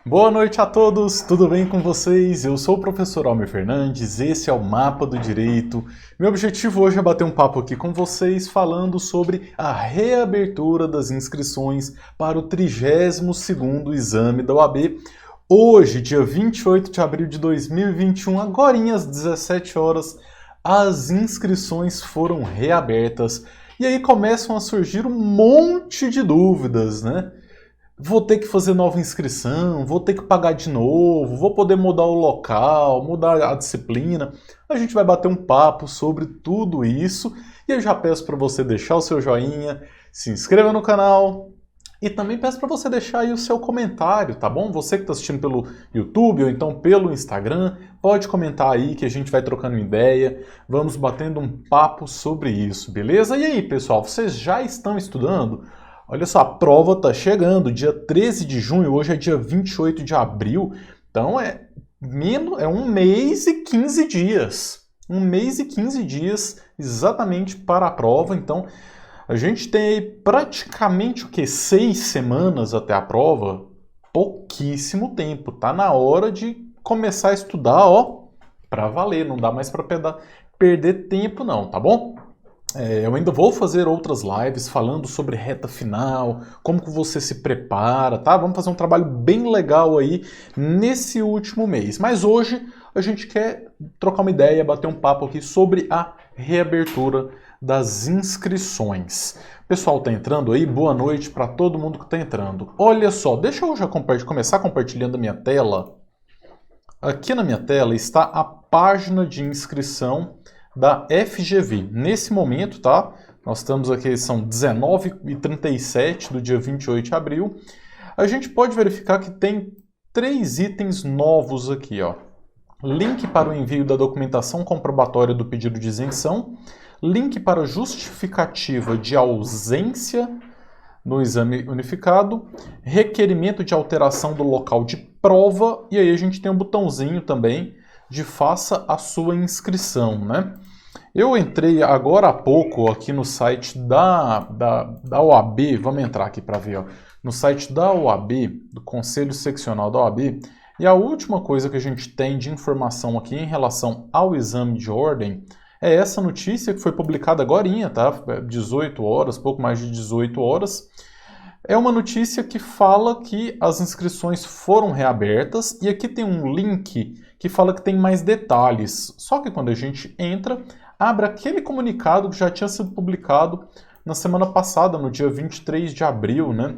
Boa noite a todos, tudo bem com vocês? Eu sou o professor Almir Fernandes, esse é o Mapa do Direito. Meu objetivo hoje é bater um papo aqui com vocês falando sobre a reabertura das inscrições para o 32º exame da OAB. Hoje, dia 28 de abril de 2021, agorinha às 17 horas, as inscrições foram reabertas. E aí começam a surgir um monte de dúvidas, né? Vou ter que fazer nova inscrição, vou ter que pagar de novo, vou poder mudar o local, mudar a disciplina. A gente vai bater um papo sobre tudo isso e eu já peço para você deixar o seu joinha, se inscreva no canal e também peço para você deixar aí o seu comentário, tá bom? Você que está assistindo pelo YouTube ou então pelo Instagram, pode comentar aí que a gente vai trocando ideia, vamos batendo um papo sobre isso, beleza? E aí, pessoal, vocês já estão estudando? Olha só, a prova está chegando, dia 13 de junho, hoje é dia 28 de abril, então é um mês e 15 dias. Um mês e 15 dias exatamente para a prova, então a gente tem aí praticamente o quê? 6 semanas até a prova, pouquíssimo tempo, tá na hora de começar a estudar, ó, para valer, não dá mais para perder tempo não, tá bom? Eu ainda vou fazer outras lives falando sobre reta final, como que você se prepara, tá? Vamos fazer um trabalho bem legal aí nesse último mês. Mas hoje a gente quer trocar uma ideia, bater um papo aqui sobre a reabertura das inscrições. O pessoal tá entrando aí? Boa noite para todo mundo que tá entrando. Olha só, deixa eu já começar compartilhando a minha tela. Aqui na minha tela está a página de inscrição da FGV. Nesse momento, tá? Nós estamos aqui, são 19h37 do dia 28 de abril. A gente pode verificar que tem 3 itens novos aqui, ó. Link para o envio da documentação comprobatória do pedido de isenção, link para justificativa de ausência no exame unificado, requerimento de alteração do local de prova, e aí a gente tem um botãozinho também de faça a sua inscrição, né? Eu entrei agora há pouco aqui no site da OAB, vamos entrar aqui para ver, ó, no site da OAB, do Conselho Seccional da OAB, e a última coisa que a gente tem de informação aqui em relação ao exame de ordem é essa notícia que foi publicada agorinha, tá? 18 horas, pouco mais de 18 horas. É uma notícia que fala que as inscrições foram reabertas e aqui tem um link que fala que tem mais detalhes. Só que quando a gente entra, abre aquele comunicado que já tinha sido publicado na semana passada, no dia 23 de abril, né?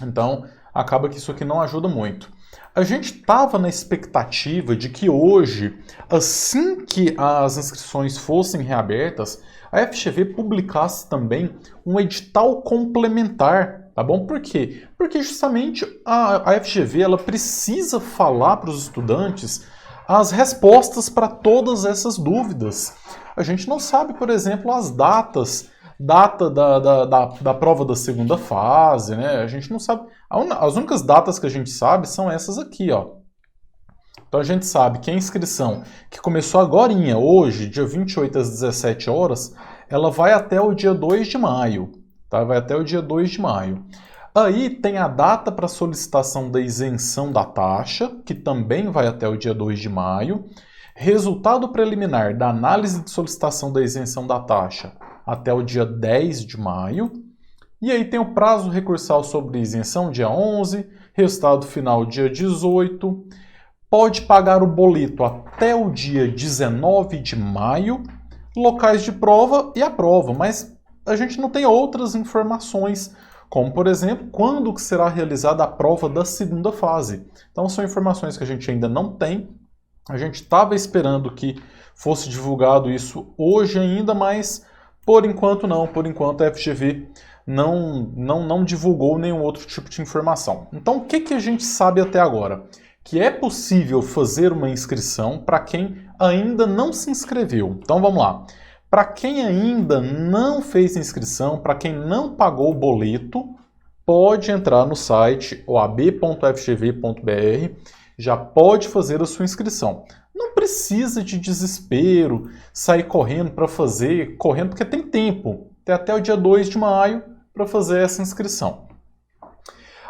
Então, acaba que isso aqui não ajuda muito. A gente estava na expectativa de que hoje, assim que as inscrições fossem reabertas, a FGV publicasse também um edital complementar, tá bom? Por quê? Porque justamente a FGV ela precisa falar para os estudantes as respostas para todas essas dúvidas. A gente não sabe, por exemplo, as data da prova da segunda fase, né? A gente não sabe. As únicas datas que a gente sabe são essas aqui, ó. Então a gente sabe que a inscrição que começou agorinha, hoje, dia 28 às 17 horas, ela vai até o dia 2 de maio, tá? Vai até o dia 2 de maio. Aí tem a data para solicitação da isenção da taxa, que também vai até o dia 2 de maio. Resultado preliminar da análise de solicitação da isenção da taxa até o dia 10 de maio. E aí tem o prazo recursal sobre isenção, dia 11, resultado final, dia 18. Pode pagar o boleto até o dia 19 de maio, locais de prova e a prova, mas a gente não tem outras informações, como, por exemplo, quando que será realizada a prova da segunda fase. Então, são informações que a gente ainda não tem. A gente estava esperando que fosse divulgado isso hoje ainda, mas por enquanto não. Por enquanto a FGV não divulgou nenhum outro tipo de informação. Então, o que a gente sabe até agora? Que é possível fazer uma inscrição para quem ainda não se inscreveu. Então, vamos lá. Para quem ainda não fez inscrição, para quem não pagou o boleto, pode entrar no site oab.fgv.br, já pode fazer a sua inscrição. Não precisa de desespero, sair correndo para fazer, porque tem tempo, tem até o dia 2 de maio para fazer essa inscrição.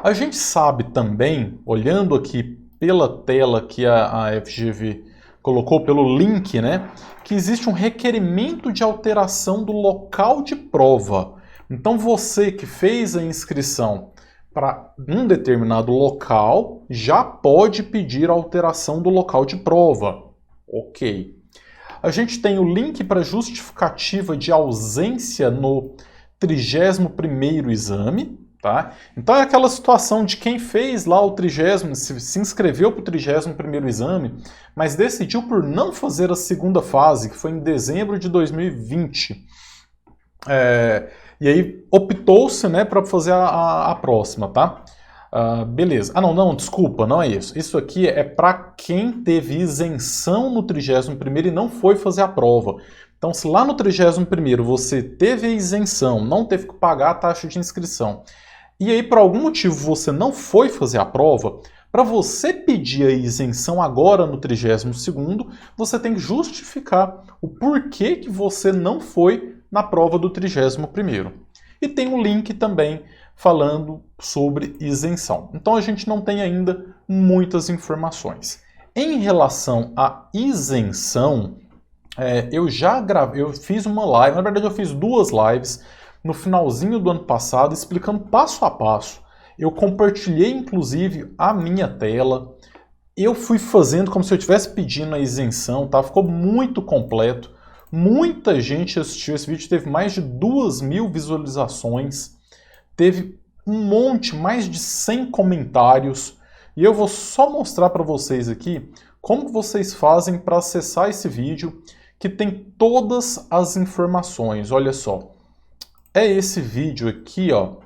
A gente sabe também, olhando aqui pela tela que a FGV colocou, pelo link, né, que existe um requerimento de alteração do local de prova. Então você que fez a inscrição para um determinado local já pode pedir alteração do local de prova. Ok. A gente tem o link para justificativa de ausência no 31º exame. Tá? Então é aquela situação de quem fez lá o 30º, se inscreveu para o 31º exame, mas decidiu por não fazer a segunda fase, que foi em dezembro de 2020. E aí optou-se, né, para fazer a próxima, tá? Beleza. Não, desculpa, não é isso. Isso aqui é para quem teve isenção no 31º e não foi fazer a prova. Então, se lá no 31º você teve a isenção, não teve que pagar a taxa de inscrição, e aí por algum motivo você não foi fazer a prova, para você pedir a isenção agora no 32º, você tem que justificar o porquê que você não foi na prova do 31º. E tem um link também falando sobre isenção. Então a gente não tem ainda muitas informações. Em relação à isenção, eu fiz uma live, na verdade eu fiz 2 lives no finalzinho do ano passado, explicando passo a passo. Eu compartilhei, inclusive, a minha tela. Eu fui fazendo como se eu estivesse pedindo a isenção, tá? Ficou muito completo. Muita gente assistiu esse vídeo, teve mais de 2.000 visualizações. Teve um monte, mais de 100 comentários. E eu vou só mostrar para vocês aqui como vocês fazem para acessar esse vídeo, que tem todas as informações. Olha só. É esse vídeo aqui, ó.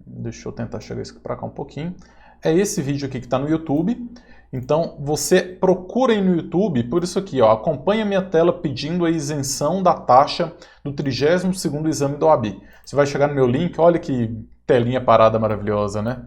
Deixa eu tentar chegar isso para cá um pouquinho. É esse vídeo aqui que está no YouTube. Então, você procura aí no YouTube, por isso aqui, ó. Acompanha a minha tela pedindo a isenção da taxa do 32º exame da OAB. Você vai chegar no meu link, olha que telinha parada maravilhosa, né?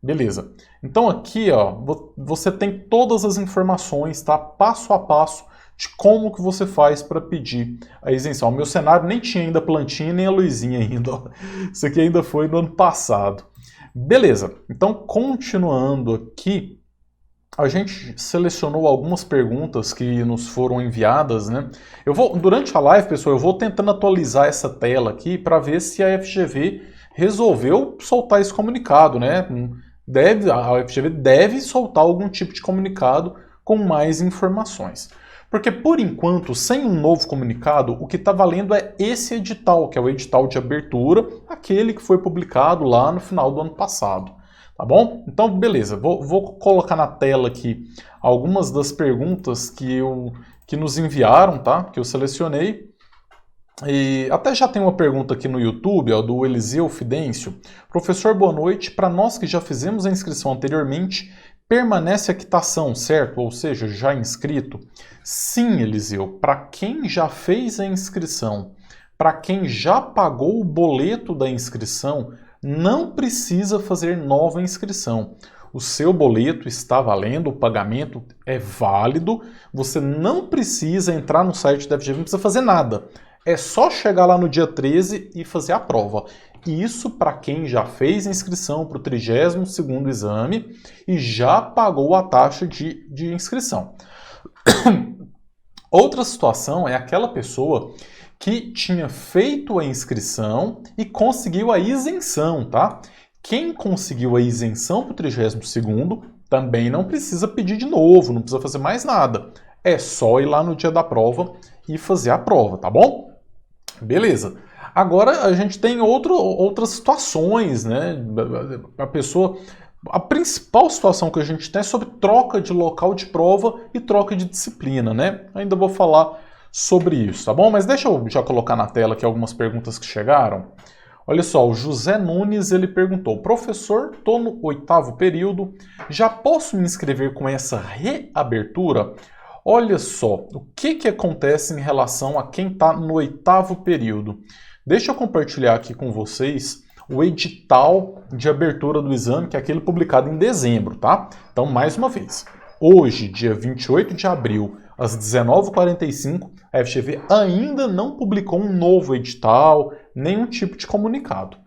Beleza. Então aqui, ó, você tem todas as informações, tá? Passo a passo, de como que você faz para pedir a isenção. O meu cenário nem tinha ainda plantinha nem a luzinha ainda. Isso aqui ainda foi no ano passado. Beleza, então continuando aqui, a gente selecionou algumas perguntas que nos foram enviadas, né? Durante a live, pessoal, eu vou tentando atualizar essa tela aqui para ver se a FGV resolveu soltar esse comunicado, né? A FGV deve soltar algum tipo de comunicado com mais informações. Porque, por enquanto, sem um novo comunicado, o que está valendo é esse edital, que é o edital de abertura, aquele que foi publicado lá no final do ano passado. Tá bom? Então, beleza. Vou colocar na tela aqui algumas das perguntas que nos enviaram, tá? Que eu selecionei. E até já tem uma pergunta aqui no YouTube, ó, do Eliseu Fidêncio. Professor, boa noite. Para nós que já fizemos a inscrição anteriormente, permanece a quitação, certo? Ou seja, já inscrito? Sim, Eliseu. Para quem já fez a inscrição, para quem já pagou o boleto da inscrição, não precisa fazer nova inscrição. O seu boleto está valendo, o pagamento é válido, você não precisa entrar no site da FGV, não precisa fazer nada. É só chegar lá no dia 13 e fazer a prova. Isso para quem já fez a inscrição para o 32º exame e já pagou a taxa de inscrição. Outra situação é aquela pessoa que tinha feito a inscrição e conseguiu a isenção, tá? Quem conseguiu a isenção para o 32º também não precisa pedir de novo, não precisa fazer mais nada. É só ir lá no dia da prova e fazer a prova, tá bom? Beleza. Agora a gente tem outras situações, né? A principal situação que a gente tem é sobre troca de local de prova e troca de disciplina, né? Ainda vou falar sobre isso, tá bom? Mas deixa eu já colocar na tela aqui algumas perguntas que chegaram. Olha só, o José Nunes, ele perguntou: professor, estou no 8º período, já posso me inscrever com essa reabertura? Olha só, o que acontece em relação a quem está no 8º período? Deixa eu compartilhar aqui com vocês o edital de abertura do exame, que é aquele publicado em dezembro, tá? Então, mais uma vez, hoje, dia 28 de abril, às 19h45, a FGV ainda não publicou um novo edital, nenhum tipo de comunicado.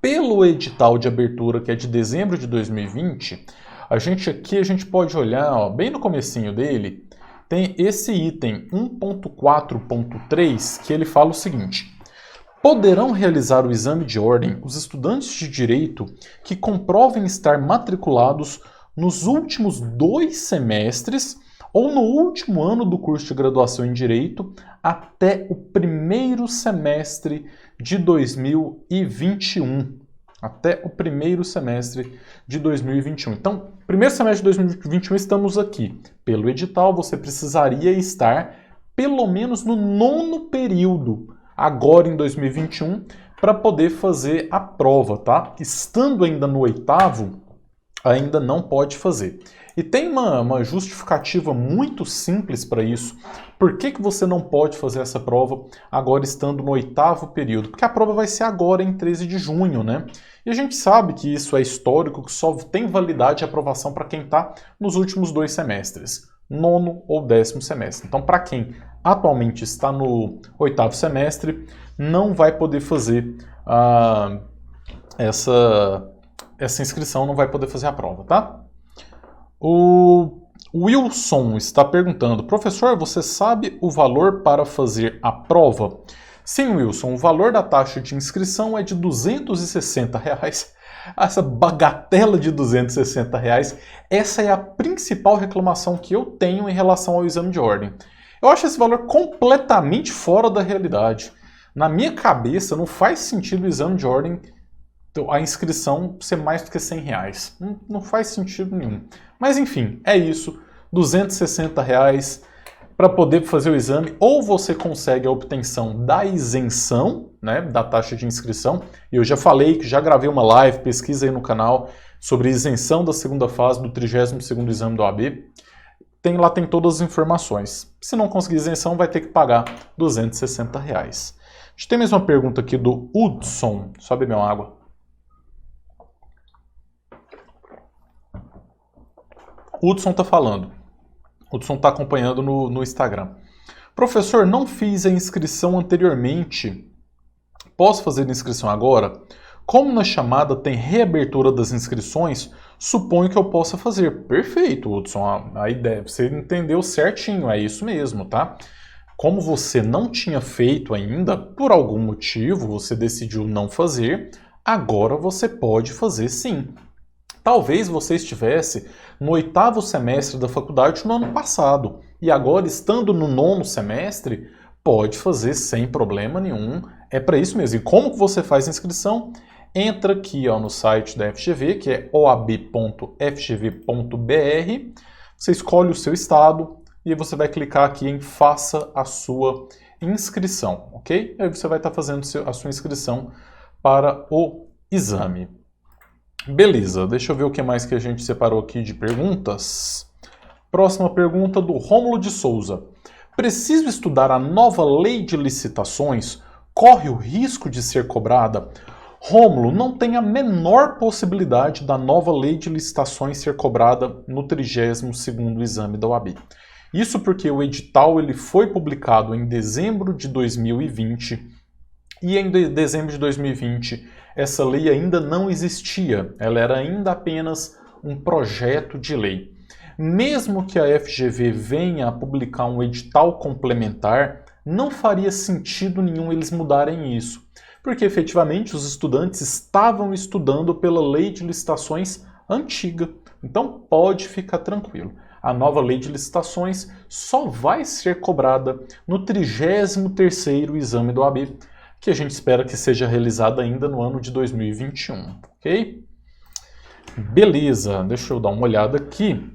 pelo edital de abertura, que é de dezembro de 2020, a gente pode olhar, ó, bem no comecinho dele, tem esse item 1.4.3, que ele fala o seguinte: poderão realizar o exame de ordem os estudantes de direito que comprovem estar matriculados nos últimos 2 semestres ou no último ano do curso de graduação em Direito até o primeiro semestre de 2021. Até o primeiro semestre de 2021. Então, primeiro semestre de 2021 estamos aqui. Pelo edital, você precisaria estar pelo menos no 9º período, agora em 2021, para poder fazer a prova, tá? Estando ainda no 8º, ainda não pode fazer. E tem uma justificativa muito simples para isso. Por que você não pode fazer essa prova agora estando no 8º período? Porque a prova vai ser agora em 13 de junho, né? E a gente sabe que isso é histórico, que só tem validade e aprovação para quem está nos últimos 2 semestres, 9º ou 10º semestre. Então, para quem atualmente está no 8º semestre, não vai poder fazer essa inscrição, não vai poder fazer a prova, tá? O Wilson está perguntando: professor, você sabe o valor para fazer a prova? Sim, Wilson, o valor da taxa de inscrição é de R$ 260. Essa bagatela de R$ 260, essa é a principal reclamação que eu tenho em relação ao exame de ordem. Eu acho esse valor completamente fora da realidade. Na minha cabeça, não faz sentido o exame de ordem, a inscrição ser mais do que R$100. Não faz sentido nenhum. Mas enfim, é isso. R$ 260 para poder fazer o exame. Ou você consegue a obtenção da isenção, né, da taxa de inscrição. E eu já falei, que já gravei uma live, pesquisa aí no canal, sobre isenção da segunda fase do 32º exame do OAB. Lá tem todas as informações. Se não conseguir isenção, vai ter que pagar R$ 260. A gente tem mais uma pergunta aqui do Hudson. Só beber uma água. O Hudson está falando. O Hudson está acompanhando no Instagram. Professor, não fiz a inscrição anteriormente. Posso fazer a inscrição agora? Como na chamada tem reabertura das inscrições, suponho que eu possa fazer. Perfeito, Hudson. A ideia, você entendeu certinho, é isso mesmo, tá? Como você não tinha feito ainda, por algum motivo, você decidiu não fazer, agora você pode fazer sim. Talvez você estivesse no 8º semestre da faculdade no ano passado e agora, estando no 9º semestre, pode fazer sem problema nenhum. É para isso mesmo. E como que você faz a inscrição? Entra aqui, ó, no site da FGV, que é oab.fgv.br, você escolhe o seu estado e você vai clicar aqui em Faça a sua inscrição, ok? Aí você vai estar fazendo a sua inscrição para o exame. Beleza, deixa eu ver o que mais que a gente separou aqui de perguntas. Próxima pergunta do Rômulo de Souza. Preciso estudar a nova lei de licitações? Corre o risco de ser cobrada? Rômulo, não tem a menor possibilidade da nova lei de licitações ser cobrada no 32º exame da OAB. Isso porque o edital ele foi publicado em dezembro de 2020 e em dezembro de 2020 essa lei ainda não existia, ela era ainda apenas um projeto de lei. Mesmo que a FGV venha a publicar um edital complementar, não faria sentido nenhum eles mudarem isso, porque efetivamente os estudantes estavam estudando pela lei de licitações antiga. Então pode ficar tranquilo. A nova lei de licitações só vai ser cobrada no 33º exame do OAB, que a gente espera que seja realizada ainda no ano de 2021, ok? Beleza, deixa eu dar uma olhada aqui.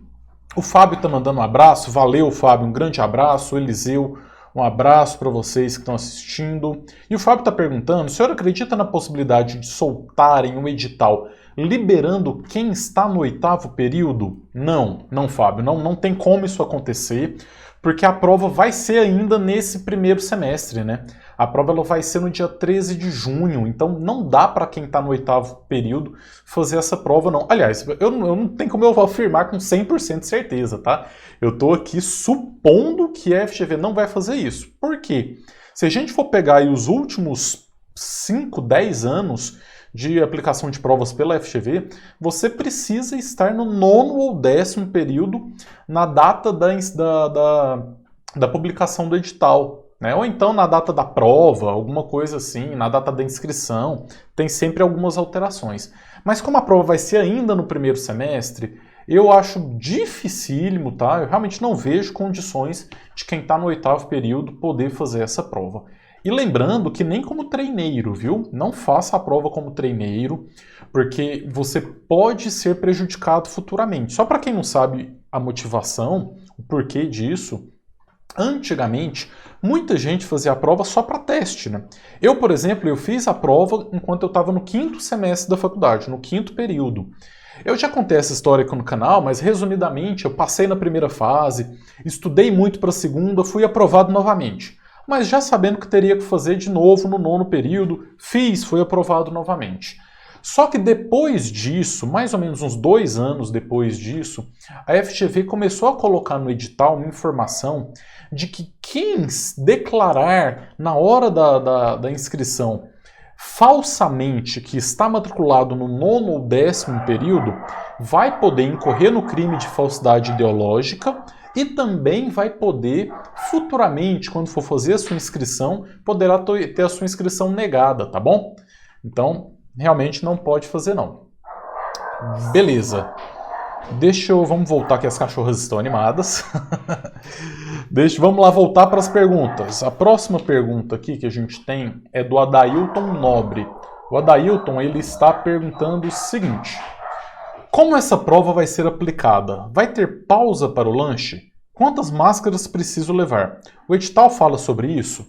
O Fábio está mandando um abraço, valeu Fábio, um grande abraço. Eliseu, um abraço para vocês que estão assistindo. E o Fábio está perguntando, o senhor acredita na possibilidade de soltarem um edital liberando quem está no 8º período? Não, Fábio, não tem como isso acontecer, porque a prova vai ser ainda nesse primeiro semestre, né? A prova ela vai ser no dia 13 de junho, então não dá para quem está no 8º período fazer essa prova, não. Aliás, eu não tenho como eu afirmar com 100% de certeza, tá? Eu estou aqui supondo que a FGV não vai fazer isso. Por quê? Se a gente for pegar aí os últimos 5, 10 anos de aplicação de provas pela FGV, você precisa estar no 9º ou 10º período na data da publicação do edital, né? Ou então na data da prova, alguma coisa assim, na data da inscrição, tem sempre algumas alterações. Mas como a prova vai ser ainda no primeiro semestre, eu acho dificílimo, tá? Eu realmente não vejo condições de quem está no 8º período poder fazer essa prova. E lembrando que nem como treineiro, viu? Não faça a prova como treineiro, porque você pode ser prejudicado futuramente. Só para quem não sabe a motivação, o porquê disso, antigamente, muita gente fazia a prova só para teste, né? Eu, por exemplo, eu fiz a prova enquanto eu estava no 5º semestre da faculdade, no 5º período. Eu já contei essa história aqui no canal, mas resumidamente, eu passei na primeira fase, estudei muito para a segunda, fui aprovado novamente. Mas já sabendo que teria que fazer de novo no 9º período, fui aprovado novamente. Só que depois disso, mais ou menos uns 2 anos depois disso, a FGV começou a colocar no edital uma informação de que quem declarar na hora da inscrição falsamente que está matriculado no 9º ou 10º período vai poder incorrer no crime de falsidade ideológica e também vai poder, futuramente, quando for fazer a sua inscrição, poderá ter a sua inscrição negada, tá bom? Então, realmente não pode fazer não. Beleza. Vamos voltar que as cachorras estão animadas. Vamos lá voltar para as perguntas. A próxima pergunta aqui que a gente tem é do Adailton Nobre. O Adailton, ele está perguntando o seguinte: como essa prova vai ser aplicada? Vai ter pausa para o lanche? Quantas máscaras preciso levar? O edital fala sobre isso?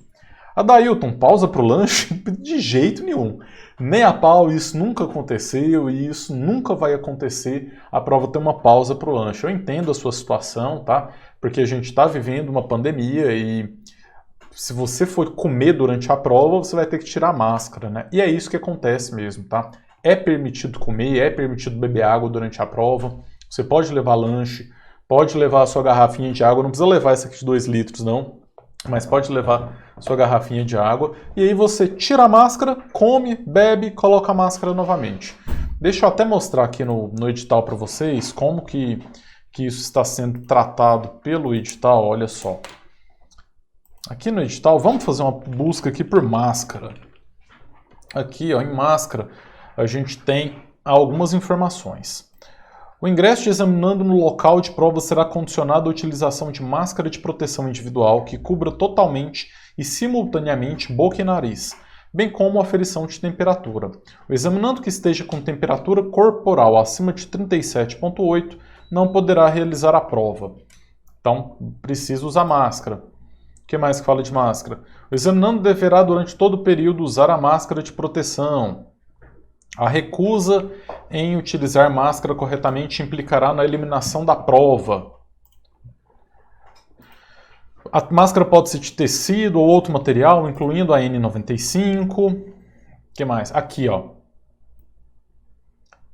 Adailton, pausa para o lanche? De jeito nenhum. Nem a pau, isso nunca aconteceu e isso nunca vai acontecer. A prova tem uma pausa para o lanche. Eu entendo a sua situação, tá? Porque a gente está vivendo uma pandemia e se você for comer durante a prova, você vai ter que tirar a máscara, né? E é isso que acontece mesmo, tá? É permitido comer, é permitido beber água durante a prova. Você pode levar lanche, pode levar a sua garrafinha de água. Não precisa levar essa aqui de 2 litros, não. Mas pode levar sua garrafinha de água. E aí você tira a máscara, come, bebe, coloca a máscara novamente. Deixa eu até mostrar aqui no edital para vocês como que isso está sendo tratado pelo edital. Olha só. Aqui no edital, vamos fazer uma busca aqui por máscara. Aqui, ó, em máscara, a gente tem algumas informações. O ingresso de examinando no local de prova será condicionado à utilização de máscara de proteção individual que cubra totalmente e simultaneamente boca e nariz, bem como a aferição de temperatura. O examinando que esteja com temperatura corporal acima de 37,8 não poderá realizar a prova. Então, precisa usar máscara. O que mais que fala de máscara? O examinando deverá durante todo o período usar a máscara de proteção. A recusa em utilizar máscara corretamente implicará na eliminação da prova. A máscara pode ser de tecido ou outro material, incluindo a N95. O que mais? Aqui, ó.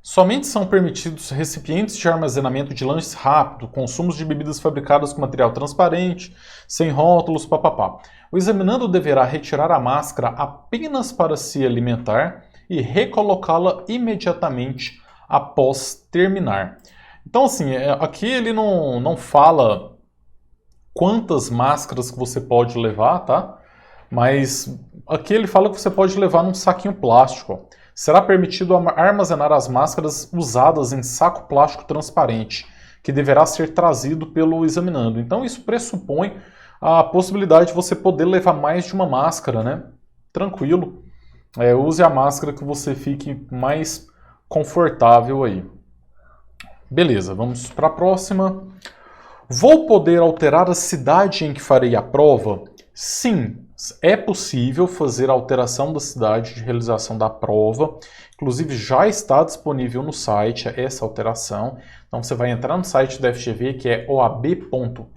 Somente são permitidos recipientes de armazenamento de lanches rápido, consumos de bebidas fabricadas com material transparente, sem rótulos, papapá. O examinando deverá retirar a máscara apenas para se alimentar e recolocá-la imediatamente após terminar. Então, assim, aqui ele não fala quantas máscaras que você pode levar, tá? Mas aqui ele fala que você pode levar num saquinho plástico. Ó. Será permitido armazenar as máscaras usadas em saco plástico transparente, que deverá ser trazido pelo examinando. Então, isso pressupõe a possibilidade de você poder levar mais de uma máscara, né? Tranquilo. Use a máscara que você fique mais confortável aí. Beleza, vamos para a próxima. Vou poder alterar a cidade em que farei a prova? Sim, é possível fazer a alteração da cidade de realização da prova. Inclusive já está disponível no site essa alteração. Então você vai entrar no site da FGV, que é oab.fgv.br.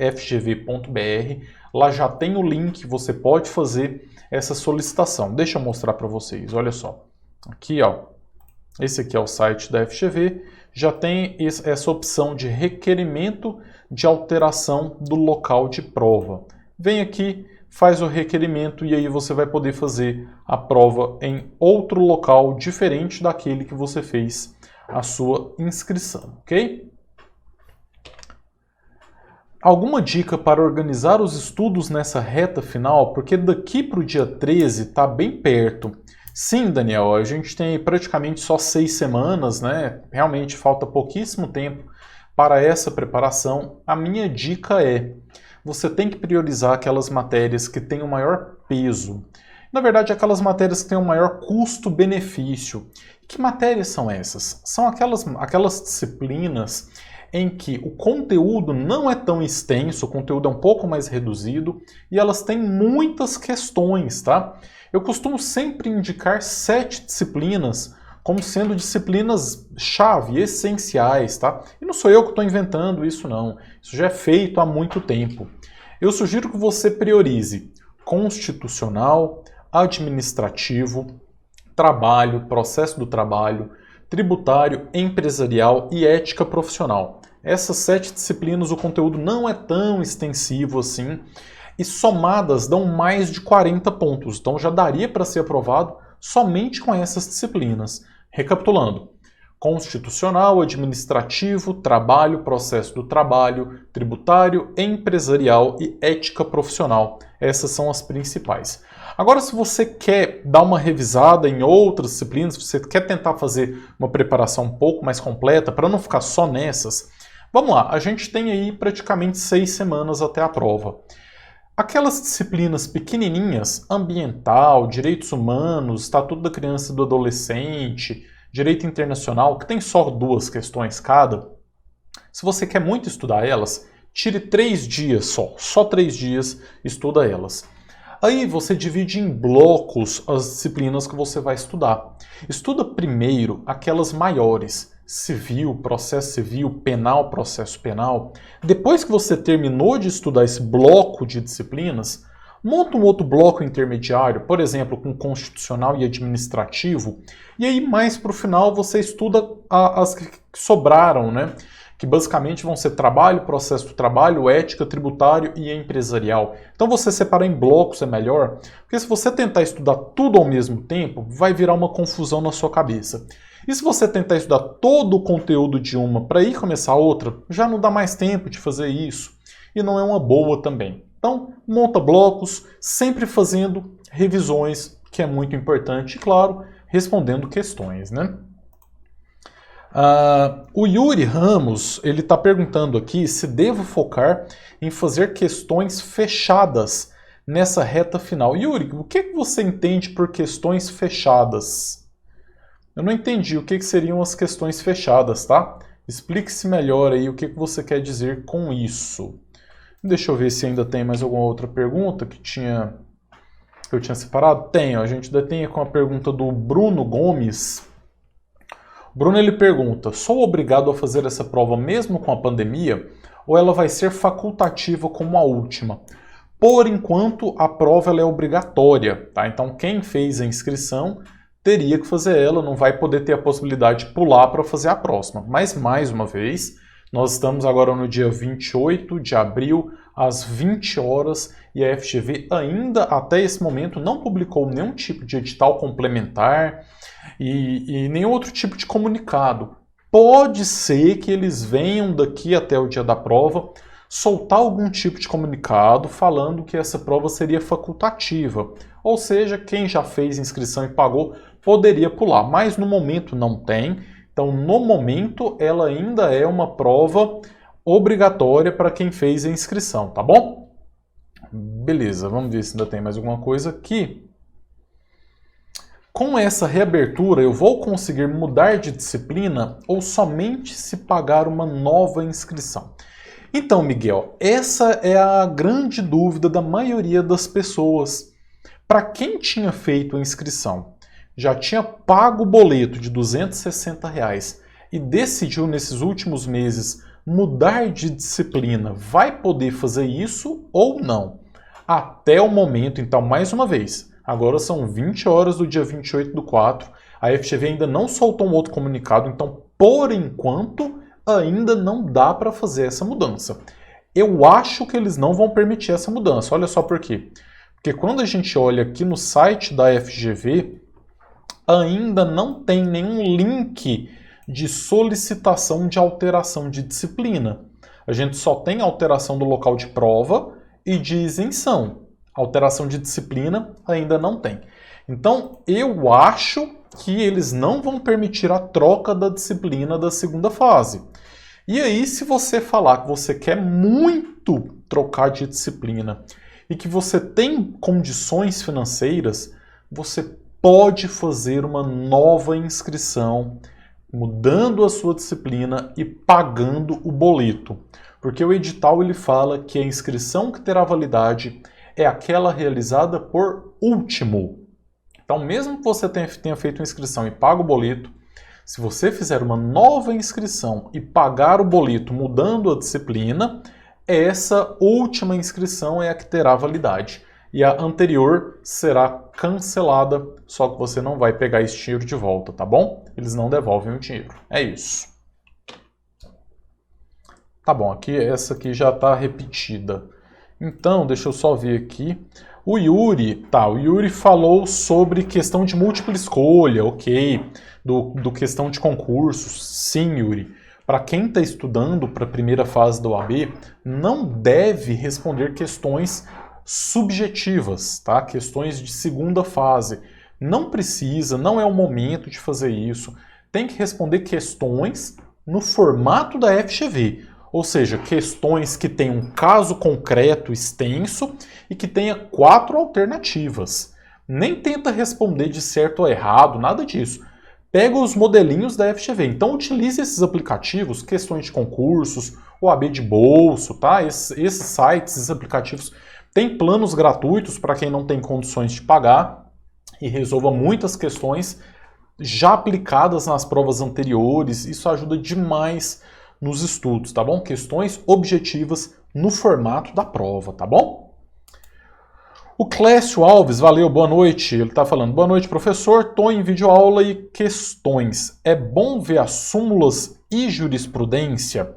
Lá já tem o link, você pode fazer essa solicitação. Deixa eu mostrar para vocês, olha só. Aqui, ó, esse aqui é o site da FGV, já tem essa opção de requerimento de alteração do local de prova. Vem aqui, faz o requerimento e aí você vai poder fazer a prova em outro local diferente daquele que você fez a sua inscrição, ok? Alguma dica para organizar os estudos nessa reta final? Porque daqui para o dia 13 está bem perto. Sim, Daniel, a gente tem praticamente só 6 semanas, né? Realmente falta pouquíssimo tempo para essa preparação. A minha dica é: você tem que priorizar aquelas matérias que têm o maior peso. Na verdade, aquelas matérias que têm o maior custo-benefício. Que matérias são essas? São aquelas disciplinas em que o conteúdo não é tão extenso, o conteúdo é um pouco mais reduzido e elas têm muitas questões, tá? Eu costumo sempre indicar 7 disciplinas como sendo disciplinas-chave, essenciais, tá? E não sou eu que estou inventando isso, não. Isso já é feito há muito tempo. Eu sugiro que você priorize constitucional, administrativo, trabalho, processo do trabalho, tributário, empresarial e ética profissional. Essas 7 disciplinas, o conteúdo não é tão extensivo assim e somadas dão mais de 40 pontos. Então já daria para ser aprovado somente com essas disciplinas. Recapitulando: constitucional, administrativo, trabalho, processo do trabalho, tributário, empresarial e ética profissional. Essas são as principais. Agora, se você quer dar uma revisada em outras disciplinas, se você quer tentar fazer uma preparação um pouco mais completa, para não ficar só nessas, vamos lá, a gente tem aí praticamente 6 semanas até a prova. Aquelas disciplinas pequenininhas, ambiental, direitos humanos, estatuto da criança e do adolescente, direito internacional, que tem só 2 questões cada, se você quer muito estudar elas, tire 3 dias só 3 dias estuda elas. Aí você divide em blocos as disciplinas que você vai estudar. Estuda primeiro aquelas maiores: civil, processo civil, penal, processo penal. Depois que você terminou de estudar esse bloco de disciplinas, monta um outro bloco intermediário, por exemplo, com constitucional e administrativo, e aí mais para o final você estuda as que sobraram, né? Que basicamente vão ser trabalho, processo do trabalho, ética, tributário e empresarial. Então você separar em blocos é melhor, porque se você tentar estudar tudo ao mesmo tempo, vai virar uma confusão na sua cabeça. E se você tentar estudar todo o conteúdo de uma para ir começar outra, já não dá mais tempo de fazer isso. E não é uma boa também. Então, monta blocos, sempre fazendo revisões, que é muito importante, e claro, respondendo questões, né? O Yuri Ramos, ele está perguntando aqui se devo focar em fazer questões fechadas nessa reta final. Yuri, o que você entende por questões fechadas? Eu não entendi o que seriam as questões fechadas, tá? Explique-se melhor aí o que você quer dizer com isso. Deixa eu ver se ainda tem mais alguma outra pergunta que eu tinha separado. Tenho, a gente ainda tem com a pergunta do Bruno Gomes. Bruno, ele pergunta: sou obrigado a fazer essa prova mesmo com a pandemia ou ela vai ser facultativa como a última? Por enquanto, a prova ela é obrigatória, tá? Então quem fez a inscrição teria que fazer ela, não vai poder ter a possibilidade de pular para fazer a próxima. Mas, mais uma vez, nós estamos agora no dia 28 de abril, às 20 horas, e a FGV ainda, até esse momento, não publicou nenhum tipo de edital complementar e nenhum outro tipo de comunicado. Pode ser que eles venham daqui até o dia da prova soltar algum tipo de comunicado falando que essa prova seria facultativa. Ou seja, quem já fez inscrição e pagou poderia pular, mas no momento não tem. Então, no momento, ela ainda é uma prova obrigatória para quem fez a inscrição, tá bom? Beleza, vamos ver se ainda tem mais alguma coisa aqui. Com essa reabertura, eu vou conseguir mudar de disciplina ou somente se pagar uma nova inscrição? Então, Miguel, essa é a grande dúvida da maioria das pessoas. Para quem tinha feito a inscrição, já tinha pago o boleto de R$260 e decidiu nesses últimos meses mudar de disciplina, vai poder fazer isso ou não? Até o momento, então, mais uma vez, agora são 20 horas do dia 28/4, a FGV ainda não soltou um outro comunicado, então, por enquanto, ainda não dá para fazer essa mudança. Eu acho que eles não vão permitir essa mudança, olha só por quê. Porque quando a gente olha aqui no site da FGV, ainda não tem nenhum link de solicitação de alteração de disciplina. A gente só tem alteração do local de prova e de isenção. Alteração de disciplina ainda não tem. Então, eu acho que eles não vão permitir a troca da disciplina da segunda fase. E aí, se você falar que você quer muito trocar de disciplina e que você tem condições financeiras, você pode fazer uma nova inscrição, mudando a sua disciplina e pagando o boleto. Porque o edital ele fala que a inscrição que terá validade é aquela realizada por último. Então, mesmo que você tenha feito a inscrição e paga o boleto, se você fizer uma nova inscrição e pagar o boleto mudando a disciplina, essa última inscrição é a que terá validade. E a anterior será cancelada, só que você não vai pegar esse dinheiro de volta, tá bom? Eles não devolvem o dinheiro. É isso. Tá bom, aqui essa aqui já está repetida. Então, deixa eu só ver aqui. O Yuri falou sobre questão de múltipla escolha, ok. Do questão de concursos. Sim, Yuri. Para quem está estudando para a primeira fase da OAB, não deve responder questões subjetivas, tá? Questões de segunda fase. Não precisa, não é o momento de fazer isso. Tem que responder questões no formato da FGV. Ou seja, questões que tenham um caso concreto extenso e que tenha 4 alternativas. Nem tenta responder de certo ou errado, nada disso. Pega os modelinhos da FGV. Então utilize esses aplicativos, questões de concursos, OAB de bolso, tá? Esses sites, esses aplicativos têm planos gratuitos para quem não tem condições de pagar e resolva muitas questões já aplicadas nas provas anteriores. Isso ajuda demais nos estudos, tá bom? Questões objetivas no formato da prova, tá bom? O Clécio Alves, valeu, boa noite. Ele está falando, boa noite, professor. Estou em videoaula e questões. É bom ver as súmulas e jurisprudência?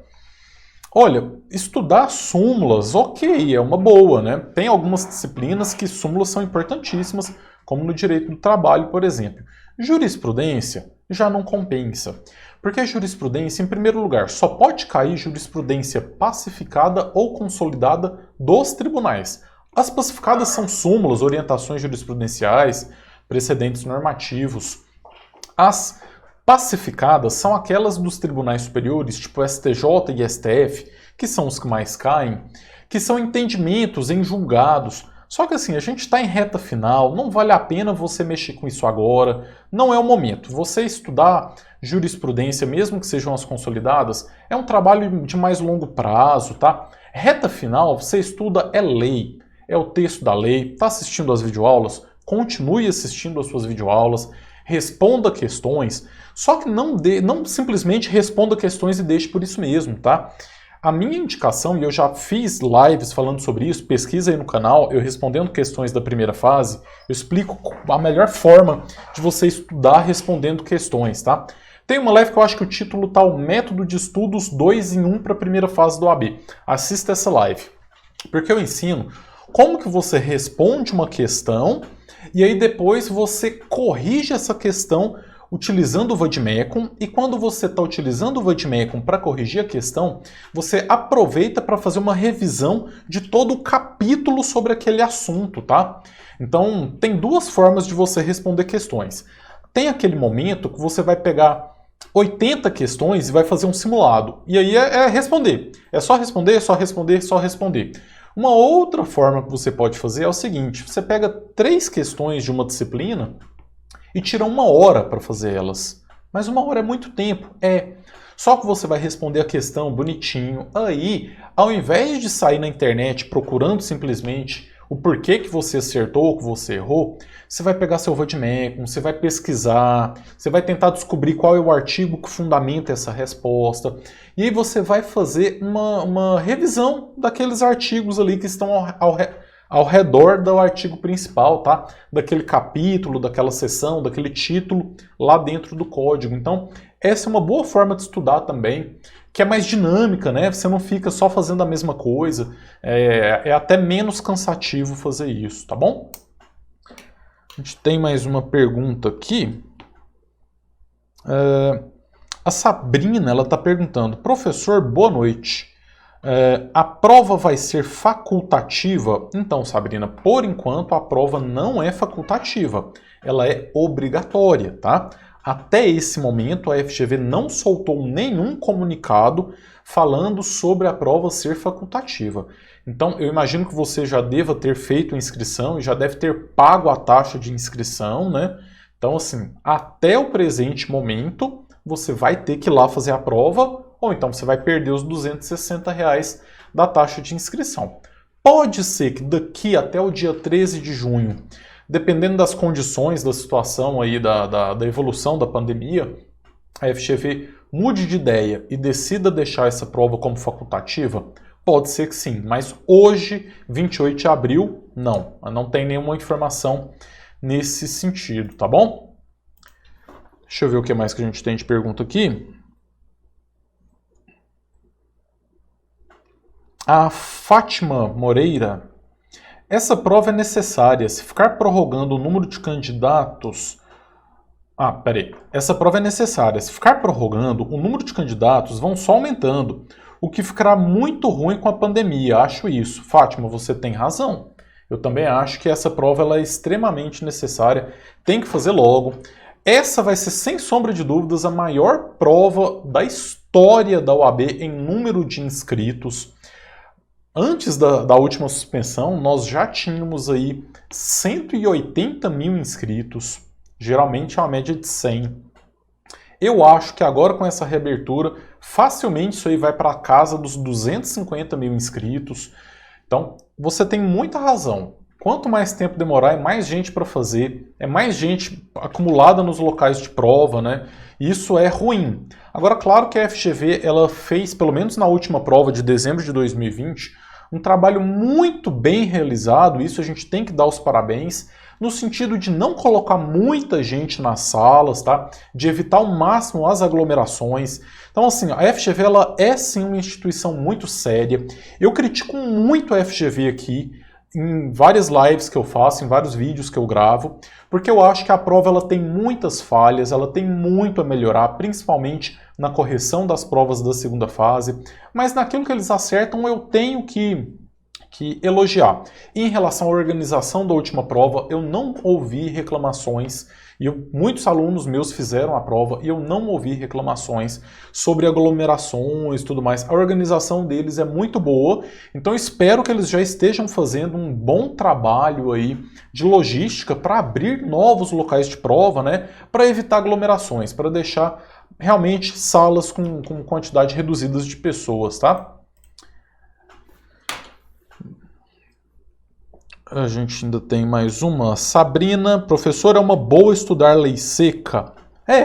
Olha, estudar súmulas, ok, é uma boa, né? Tem algumas disciplinas que súmulas são importantíssimas, como no direito do trabalho, por exemplo. Jurisprudência já não compensa. Porque a jurisprudência, em primeiro lugar, só pode cair jurisprudência pacificada ou consolidada dos tribunais. As pacificadas são súmulas, orientações jurisprudenciais, precedentes normativos. As pacificadas são aquelas dos tribunais superiores, tipo STJ e STF, que são os que mais caem, que são entendimentos em julgados. Só que assim, a gente está em reta final, não vale a pena você mexer com isso agora, não é o momento. Você estudar jurisprudência, mesmo que sejam as consolidadas, é um trabalho de mais longo prazo, tá? Reta final, você estuda é lei, é o texto da lei, está assistindo às videoaulas, continue assistindo às suas videoaulas, responda questões, só que não simplesmente responda questões e deixe por isso mesmo, tá? A minha indicação, e eu já fiz lives falando sobre isso, pesquisa aí no canal, eu respondendo questões da primeira fase, eu explico a melhor forma de você estudar respondendo questões, tá? Tem uma live que eu acho que o título tá o Método de Estudos 2 em 1 para a primeira fase do OAB. Assista essa live, porque eu ensino como que você responde uma questão e aí depois você corrige essa questão utilizando o vademecum, e quando você está utilizando o vademecum para corrigir a questão, você aproveita para fazer uma revisão de todo o capítulo sobre aquele assunto, tá? Então, tem duas formas de você responder questões. Tem aquele momento que você vai pegar 80 questões e vai fazer um simulado, e aí é responder. É só responder, só responder, só responder. Uma outra forma que você pode fazer é o seguinte, você pega 3 questões de uma disciplina e tira 1 hora para fazer elas. Mas 1 hora é muito tempo, Só que você vai responder a questão bonitinho. Aí, ao invés de sair na internet procurando simplesmente o porquê que você acertou ou que você errou, você vai pegar seu vademecum, você vai pesquisar, você vai tentar descobrir qual é o artigo que fundamenta essa resposta. E aí você vai fazer uma revisão daqueles artigos ali que estão ao redor do artigo principal, tá? Daquele capítulo, daquela seção, daquele título lá dentro do código. Então, essa é uma boa forma de estudar também, que é mais dinâmica, né? Você não fica só fazendo a mesma coisa. É até menos cansativo fazer isso, tá bom? A gente tem mais uma pergunta aqui. A Sabrina, ela está perguntando: professor, boa noite. A prova vai ser facultativa? Então, Sabrina, por enquanto a prova não é facultativa, ela é obrigatória, tá? Até esse momento a FGV não soltou nenhum comunicado falando sobre a prova ser facultativa. Então, eu imagino que você já deva ter feito a inscrição e já deve ter pago a taxa de inscrição, né? Então, assim, até o presente momento, você vai ter que ir lá fazer a prova, ou então você vai perder os R$260 da taxa de inscrição. Pode ser que daqui até o dia 13 de junho, dependendo das condições da situação aí, da evolução da pandemia, a FGV mude de ideia e decida deixar essa prova como facultativa. Pode ser que sim, mas hoje, 28 de abril, não tem nenhuma informação nesse sentido, tá bom? Deixa eu ver o que mais que a gente tem de pergunta aqui. A Fátima Moreira: essa prova é necessária. Se ficar prorrogando o número de candidatos... Essa prova é necessária. Se ficar prorrogando, o número de candidatos vão só aumentando, o que ficará muito ruim com a pandemia. Acho isso. Fátima, você tem razão. Eu também acho que essa prova ela é extremamente necessária. Tem que fazer logo. Essa vai ser, sem sombra de dúvidas, a maior prova da história da OAB em número de inscritos. Antes da última suspensão, nós já tínhamos aí 180 mil inscritos. Geralmente é uma média de 100. Eu acho que agora com essa reabertura, facilmente isso aí vai para a casa dos 250 mil inscritos. Então, você tem muita razão. Quanto mais tempo demorar, é mais gente para fazer, é mais gente acumulada nos locais de prova, né? Isso é ruim. Agora, claro que a FGV ela fez, pelo menos na última prova de dezembro de 2020, um trabalho muito bem realizado, isso a gente tem que dar os parabéns, no sentido de não colocar muita gente nas salas, tá? De evitar ao máximo as aglomerações. Então, assim, a FGV ela é sim uma instituição muito séria. Eu critico muito a FGV aqui, em várias lives que eu faço, em vários vídeos que eu gravo, porque eu acho que a prova ela tem muitas falhas, ela tem muito a melhorar, principalmente na correção das provas da segunda fase, mas naquilo que eles acertam eu tenho que elogiar. Em relação à organização da última prova, eu não ouvi reclamações, e muitos alunos meus fizeram a prova e eu não ouvi reclamações sobre aglomerações e tudo mais. A organização deles é muito boa, então espero que eles já estejam fazendo um bom trabalho aí de logística para abrir novos locais de prova, né, para evitar aglomerações, para deixar realmente salas com quantidade reduzida de pessoas, tá? A gente ainda tem mais uma. Sabrina: professor, é uma boa estudar lei seca?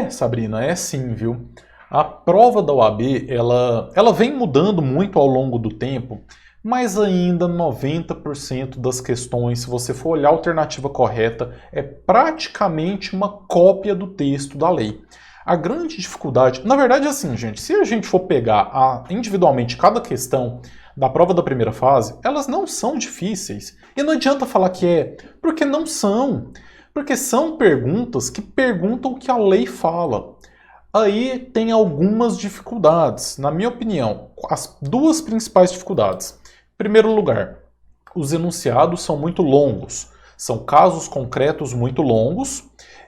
Sabrina, é sim, viu? A prova da OAB, ela vem mudando muito ao longo do tempo, mas ainda 90% das questões, se você for olhar a alternativa correta, é praticamente uma cópia do texto da lei. A grande dificuldade, na verdade é assim, gente, se a gente for pegar individualmente cada questão da prova da primeira fase, elas não são difíceis. E não adianta falar que é, porque não são. Porque são perguntas que perguntam o que a lei fala. Aí tem algumas dificuldades, na minha opinião, as duas principais dificuldades. Em primeiro lugar, os enunciados são muito longos, são casos concretos muito longos.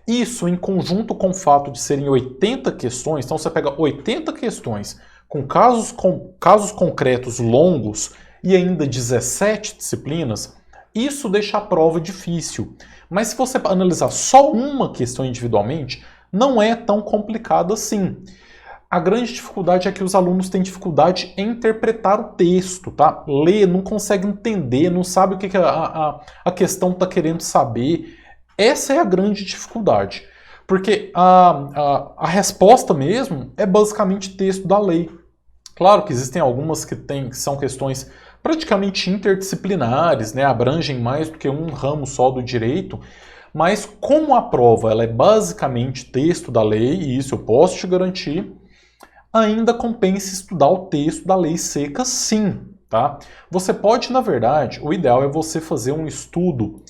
Isso em conjunto com o fato de serem 80 questões, então você pega 80 questões com casos concretos longos e ainda 17 disciplinas, isso deixa a prova difícil. Mas se você analisar só uma questão individualmente, não é tão complicado assim. A grande dificuldade é que os alunos têm dificuldade em interpretar o texto, tá? Lê, não consegue entender, não sabe o que a questão está querendo saber. Essa é a grande dificuldade. Porque a resposta mesmo é basicamente texto da lei. Claro que existem algumas que são questões praticamente interdisciplinares, né? Abrangem mais do que um ramo só do direito, mas como a prova ela é basicamente texto da lei, e isso eu posso te garantir, ainda compensa estudar o texto da lei seca sim, tá? Você pode, na verdade, o ideal é você fazer um estudo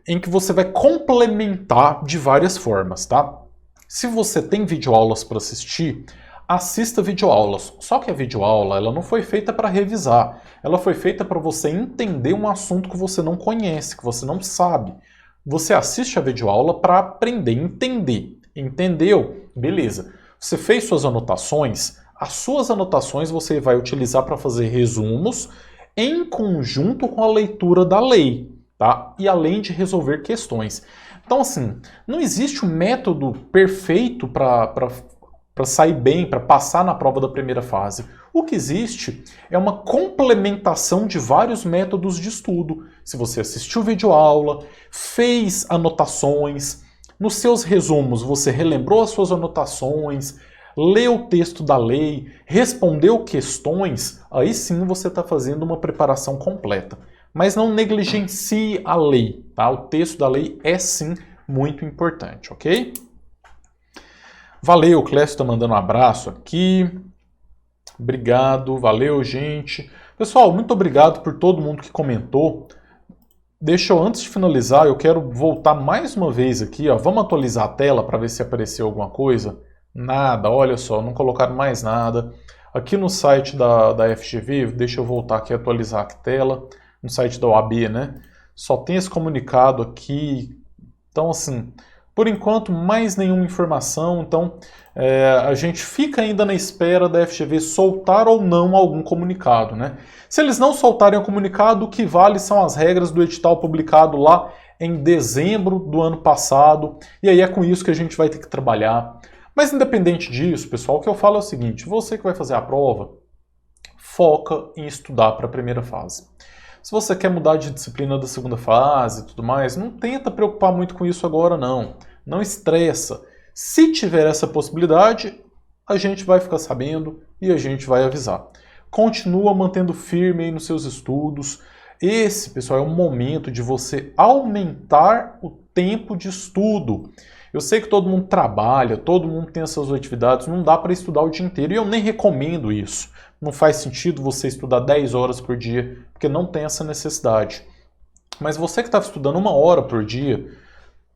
em que você vai complementar de várias formas, tá? Se você tem videoaulas para assistir, assista videoaulas. Só que a videoaula, ela não foi feita para revisar. Ela foi feita para você entender um assunto que você não conhece, que você não sabe. Você assiste a videoaula para aprender, entender. Entendeu? Beleza. Você fez suas anotações? As suas anotações você vai utilizar para fazer resumos em conjunto com a leitura da lei, tá? E além de resolver questões. Então, assim, não existe um método perfeito para sair bem, para passar na prova da primeira fase. O que existe é uma complementação de vários métodos de estudo. Se você assistiu videoaula, fez anotações, nos seus resumos você relembrou as suas anotações, leu o texto da lei, respondeu questões, aí sim você está fazendo uma preparação completa. Mas não negligencie a lei, tá? O texto da lei é sim muito importante, ok? Valeu, o Clécio está mandando um abraço aqui. Obrigado, valeu, gente. Pessoal, muito obrigado por todo mundo que comentou. Deixa eu, antes de finalizar, eu quero voltar mais uma vez aqui, ó. Vamos atualizar a tela para ver se apareceu alguma coisa. Nada, olha só, não colocaram mais nada. Aqui no site da FGV, deixa eu voltar aqui e atualizar a tela. No site da OAB, né? Só tem esse comunicado aqui. Então, assim, por enquanto, mais nenhuma informação. Então, a gente fica ainda na espera da FGV soltar ou não algum comunicado, né? Se eles não soltarem o comunicado, o que vale são as regras do edital publicado lá em dezembro do ano passado. E aí é com isso que a gente vai ter que trabalhar. Mas independente disso, pessoal, o que eu falo é o seguinte: você que vai fazer a prova, foca em estudar para a primeira fase. Se você quer mudar de disciplina da segunda fase e tudo mais, não tenta preocupar muito com isso agora não. Não estressa. Se tiver essa possibilidade, a gente vai ficar sabendo e a gente vai avisar. Continua mantendo firme aí nos seus estudos. Esse, pessoal, é o momento de você aumentar o tempo de estudo. Eu sei que todo mundo trabalha, todo mundo tem as suas atividades, não dá para estudar o dia inteiro e eu nem recomendo isso. Não faz sentido você estudar 10 horas por dia, porque não tem essa necessidade. Mas você que está estudando 1 hora por dia,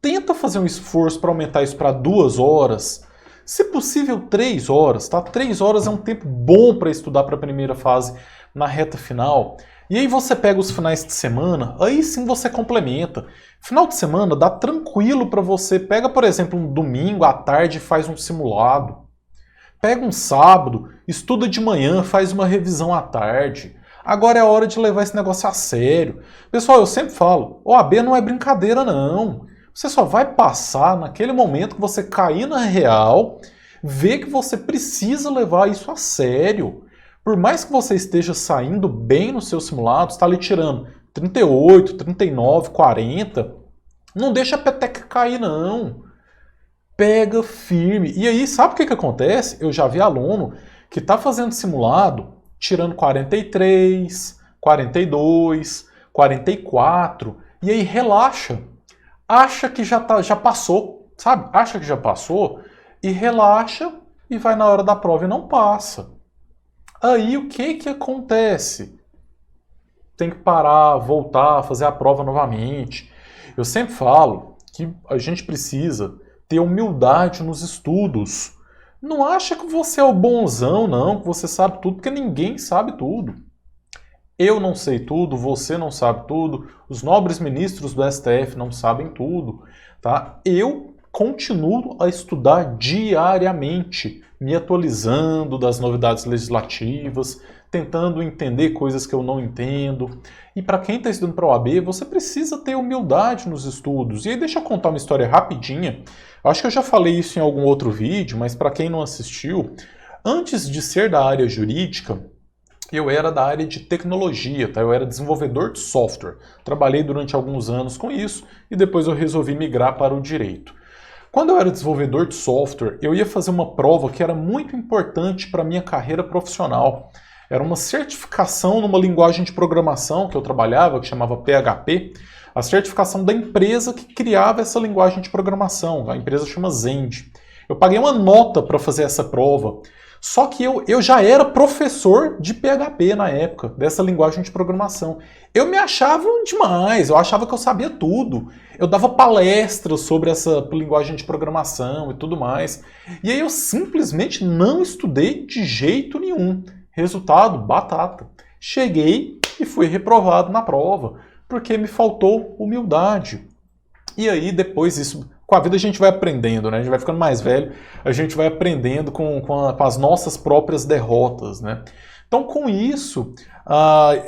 tenta fazer um esforço para aumentar isso para 2 horas. Se possível, 3 horas, tá? 3 horas é um tempo bom para estudar para a primeira fase na reta final. E aí você pega os finais de semana, aí sim você complementa. Final de semana dá tranquilo para você. Pega, por exemplo, um domingo à tarde e faz um simulado. Pega um sábado, estuda de manhã, faz uma revisão à tarde. Agora é a hora de levar esse negócio a sério. Pessoal, eu sempre falo, OAB não é brincadeira não. Você só vai passar naquele momento que você cair na real, ver que você precisa levar isso a sério. Por mais que você esteja saindo bem no seu simulado, está ali tirando 38, 39, 40, não deixa a peteca cair não. Pega firme. E aí, sabe o que acontece? Eu já vi aluno que está fazendo simulado, tirando 43, 42, 44, e aí relaxa. Acha que já passou, sabe? Acha que já passou e relaxa e vai na hora da prova e não passa. Aí o que acontece? Tem que parar, voltar, fazer a prova novamente. Eu sempre falo que a gente precisa ter humildade nos estudos. Não acha que você é o bonzão, não, que você sabe tudo, porque ninguém sabe tudo. Eu não sei tudo, você não sabe tudo, os nobres ministros do STF não sabem tudo, tá? Eu continuo a estudar diariamente, me atualizando das novidades legislativas, tentando entender coisas que eu não entendo. E para quem está estudando para a OAB, você precisa ter humildade nos estudos. E aí deixa eu contar uma história rapidinha. Eu acho que eu já falei isso em algum outro vídeo, mas para quem não assistiu, antes de ser da área jurídica, eu era da área de tecnologia, tá? Eu era desenvolvedor de software. Trabalhei durante alguns anos com isso e depois eu resolvi migrar para o direito. Quando eu era desenvolvedor de software, eu ia fazer uma prova que era muito importante para a minha carreira profissional. Era uma certificação numa linguagem de programação que eu trabalhava, que chamava PHP, a certificação da empresa que criava essa linguagem de programação. A empresa chama Zend. Eu paguei uma nota para fazer essa prova. Só que eu já era professor de PHP na época, dessa linguagem de programação. Eu me achava demais, eu achava que eu sabia tudo. Eu dava palestras sobre essa linguagem de programação e tudo mais. E aí eu simplesmente não estudei de jeito nenhum. Resultado, batata. Cheguei e fui reprovado na prova, porque me faltou humildade. E aí depois isso... Com a vida a gente vai aprendendo, né? A gente vai ficando mais velho, a gente vai aprendendo com as nossas próprias derrotas, né? Então, com isso,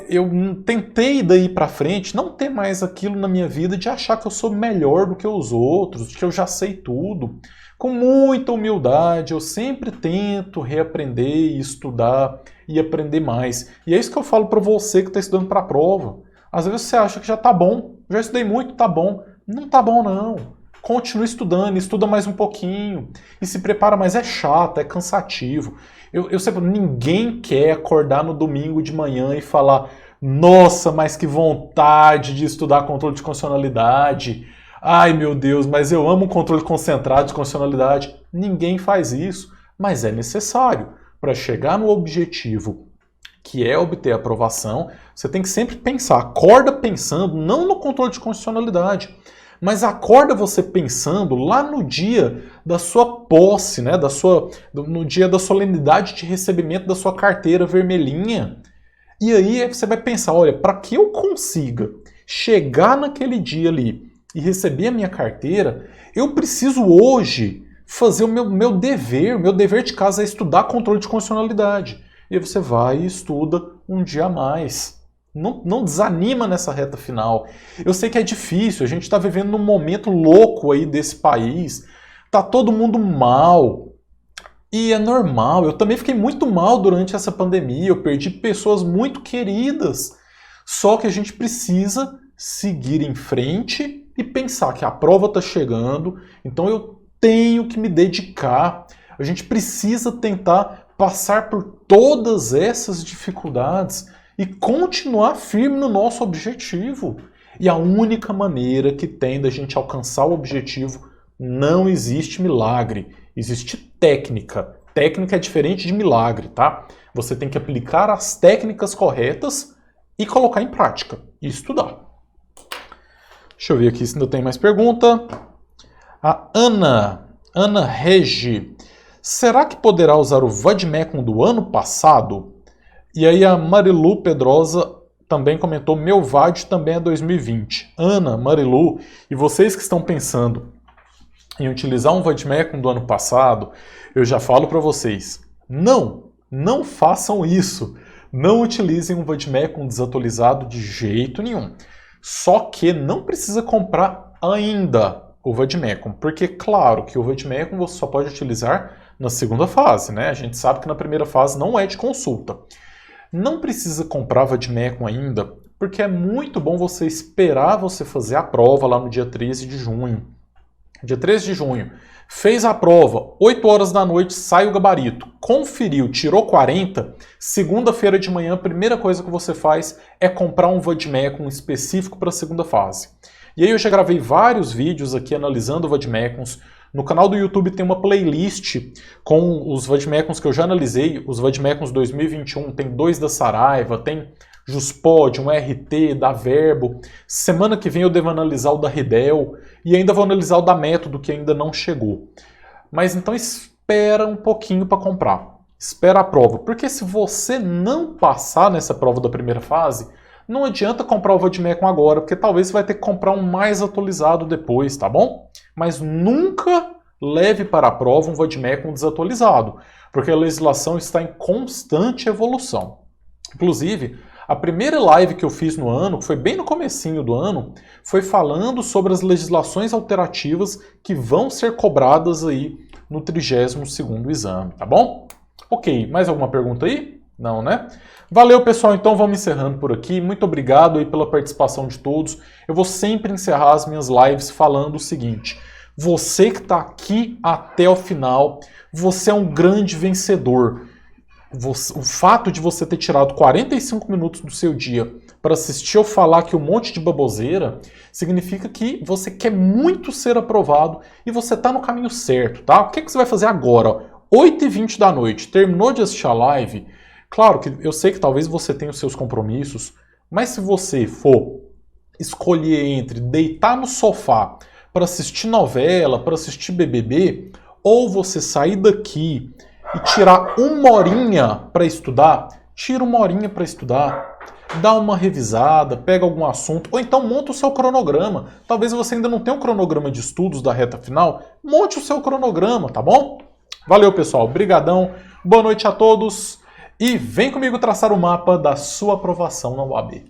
eu tentei daí para frente não ter mais aquilo na minha vida de achar que eu sou melhor do que os outros, que eu já sei tudo. Com muita humildade, eu sempre tento reaprender e estudar e aprender mais. E é isso que eu falo para você que está estudando para a prova. Às vezes você acha que já tá bom, já estudei muito, tá bom. Não tá bom, não. Continua estudando, estuda mais um pouquinho e se prepara, mas é chato, é cansativo. Eu sempre, ninguém quer acordar no domingo de manhã e falar: nossa, mas que vontade de estudar controle de condicionalidade. Ai meu Deus, mas eu amo controle concentrado de condicionalidade. Ninguém faz isso, mas é necessário para chegar no objetivo, que é obter a aprovação. Você tem que sempre pensar, acorda pensando não no controle de condicionalidade, mas acorda você pensando lá no dia da sua posse, né? No dia da solenidade de recebimento da sua carteira vermelhinha. E aí você vai pensar, olha, para que eu consiga chegar naquele dia ali e receber a minha carteira, eu preciso hoje fazer o meu dever. O meu dever de casa é estudar controle de condicionalidade. E aí você vai e estuda um dia a mais. Não desanima nessa reta final. Eu sei que é difícil, a gente está vivendo num momento louco aí desse país. Tá todo mundo mal. E é normal, eu também fiquei muito mal durante essa pandemia, eu perdi pessoas muito queridas. Só que a gente precisa seguir em frente e pensar que a prova está chegando, então eu tenho que me dedicar. A gente precisa tentar passar por todas essas dificuldades e continuar firme no nosso objetivo. E a única maneira que tem da gente alcançar o objetivo, não existe milagre, existe técnica. Técnica é diferente de milagre, tá? Você tem que aplicar as técnicas corretas e colocar em prática e estudar. Deixa eu ver aqui se ainda tem mais pergunta. A Ana Regi, será que poderá usar o Vadmecum do ano passado? E aí a Marilu Pedrosa também comentou, meu VAD também é 2020. Ana, Marilu, e vocês que estão pensando em utilizar um Vadmecum do ano passado, eu já falo para vocês, não façam isso. Não utilizem um Vadmecum desatualizado de jeito nenhum. Só que não precisa comprar ainda o Vadmecum, porque claro que o Vadmecum você só pode utilizar na segunda fase, né? A gente sabe que na primeira fase não é de consulta. Não precisa comprar Vadmecum ainda, porque é muito bom você esperar você fazer a prova lá no dia 13 de junho. Dia 13 de junho, fez a prova, 8 horas da noite sai o gabarito, conferiu, tirou 40, segunda-feira de manhã a primeira coisa que você faz é comprar um Vadmecum específico para a segunda fase. E aí eu já gravei vários vídeos aqui analisando Vadmecuns. No canal do YouTube tem uma playlist com os Vadmecuns que eu já analisei, os Vadmecuns 2021, tem 2 da Saraiva, tem Juspod, um RT, da Verbo. Semana que vem eu devo analisar o da Rebel e ainda vou analisar o da Método, que ainda não chegou. Mas então espera um pouquinho para comprar. Espera a prova, porque se você não passar nessa prova da primeira fase, não adianta comprar o Vadmecum agora, porque talvez você vai ter que comprar um mais atualizado depois, tá bom? Mas nunca leve para a prova um Vadmecum desatualizado, porque a legislação está em constante evolução. Inclusive, a primeira live que eu fiz no ano, que foi bem no comecinho do ano, foi falando sobre as legislações alterativas que vão ser cobradas aí no 32º exame, tá bom? Ok, mais alguma pergunta aí? Não, né? Valeu, pessoal, então vamos encerrando por aqui. Muito obrigado aí pela participação de todos. Eu vou sempre encerrar as minhas lives falando o seguinte: você que está aqui até o final, você é um grande vencedor. O fato de você ter tirado 45 minutos do seu dia para assistir eu falar aqui um monte de baboseira, significa que você quer muito ser aprovado e você está no caminho certo, tá? O que você vai fazer agora? 8h20 da noite, terminou de assistir a live, claro que eu sei que talvez você tenha os seus compromissos, mas se você for escolher entre deitar no sofá para assistir novela, para assistir BBB, ou você sair daqui e tirar uma horinha para estudar, tira uma horinha para estudar, dá uma revisada, pega algum assunto, ou então monta o seu cronograma. Talvez você ainda não tenha um cronograma de estudos da reta final, monte o seu cronograma, tá bom? Valeu, pessoal. Brigadão. Boa noite a todos. E vem comigo traçar o mapa da sua aprovação na UAB.